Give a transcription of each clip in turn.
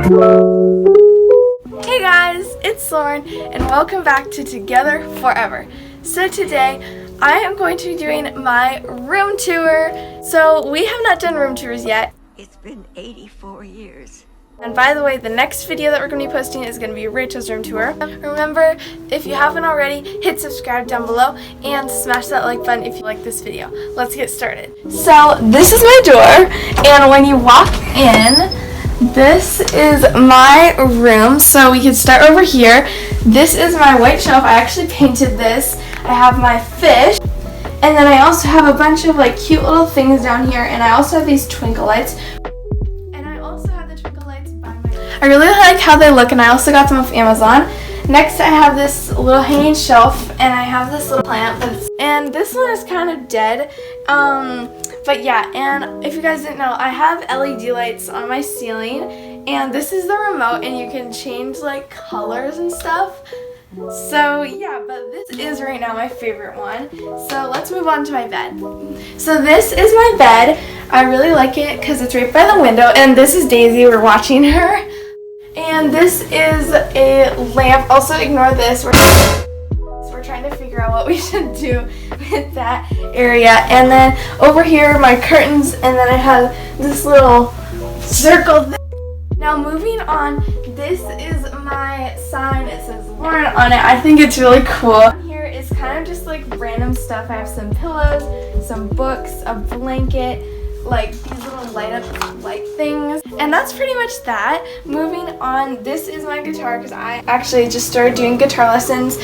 Hey guys, it's Lauren and welcome back to Together Forever. So today I am going to be doing my room tour. So we have not done room tours yet. It's been 84 years. And by the way, the next video that we're going to be posting is going to be Rachel's room tour. Remember, if you haven't already, hit subscribe down below and smash that like button if you like this video. Let's get started. So this is my door, and when you walk in, this is my room. So we can start over here. This is my white shelf. I actually painted this. I have my fish, and then I also have a bunch of like cute little things down here, and I also have these twinkle lights. I really like how they look, and I also got them off Amazon. Next, I have this little hanging shelf, and I have this little plant, and this one is kind of dead. But yeah, and if you guys didn't know, I have LED lights on my ceiling, and this is the remote, and you can change like colors and stuff. So yeah, but this is right now my favorite one. So let's move on to my bed. So this is my bed. I really like it because it's right by the window, and this is Daisy. We're watching her. And this is a lamp. Also ignore this. We're trying to figure out what we should do with that area. And then over here my curtains, and then I have this little circle thing. Now moving on, this is my sign. It says Lauren on it. I think it's really cool. Here is kind of just like random stuff. I have some pillows, some books, a blanket, like these little light things, and that's pretty much that. Moving on, this is my guitar because I actually just started doing guitar lessons.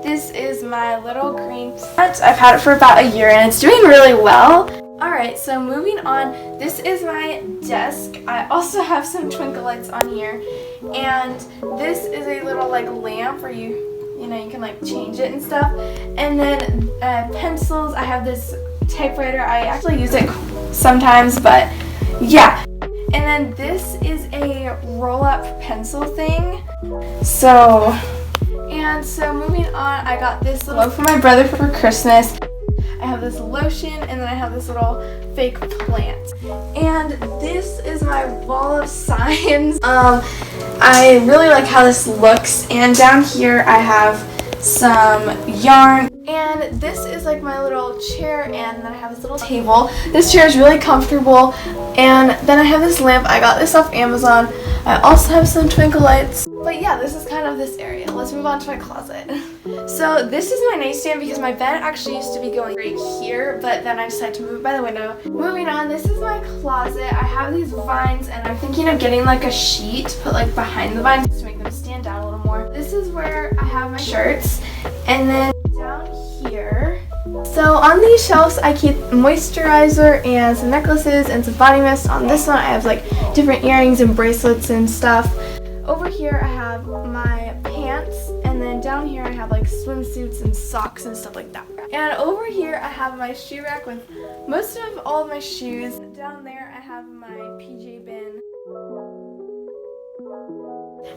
This is my little green plant. I've had it for about a year and it's doing really well. Alright, so moving on, this is my desk. I also have some twinkle lights on here, and this is a little like lamp where you can like change it and stuff. And then pencils. I have this typewriter. I actually use it sometimes, but yeah. And then this is a roll-up pencil thing. So moving on, I got this little for my brother for Christmas. I have this lotion, and then I have this little fake plant. And this is my wall of signs. I really like how this looks. And down here I have some yarn. And this is like my little chair, and then I have this little table. This chair is really comfortable. And then I have this lamp. I got this off Amazon. I also have some twinkle lights. But yeah, this is kind of this area. Let's move on to my closet. So this is my nightstand because my bed actually used to be going right here, but then I decided to move it by the window. Moving on, this is my closet. I have these vines, and I'm thinking of getting like a sheet to put like behind the vines to make them stand out a little more. This is where I have my shirts, and then down here. So on these shelves, I keep moisturizer and some necklaces and some body mist. On this one, I have like different earrings and bracelets and stuff. Over here, I have my pants, and then down here, I have like swimsuits and socks and stuff like that. And over here, I have my shoe rack with most of all of my shoes. Down there, I have my PJ bin.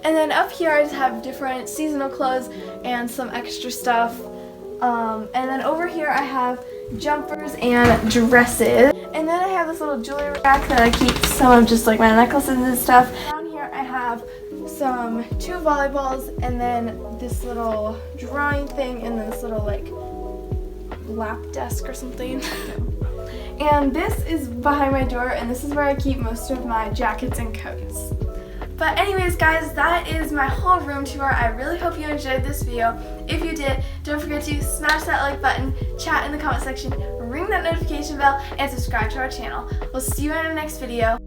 And then up here, I just have different seasonal clothes and some extra stuff. And then over here I have jumpers and dresses. And then I have this little jewelry rack that I keep some of just like my necklaces and stuff. Down here I have two volleyballs, and then this little drawing thing, and then this little like lap desk or something. And this is behind my door, and this is where I keep most of my jackets and coats. But anyways guys, that is my whole room tour. I really hope you enjoyed this video. If you did, don't forget to smash that like button, chat in the comment section, ring that notification bell, and subscribe to our channel. We'll see you in our next video.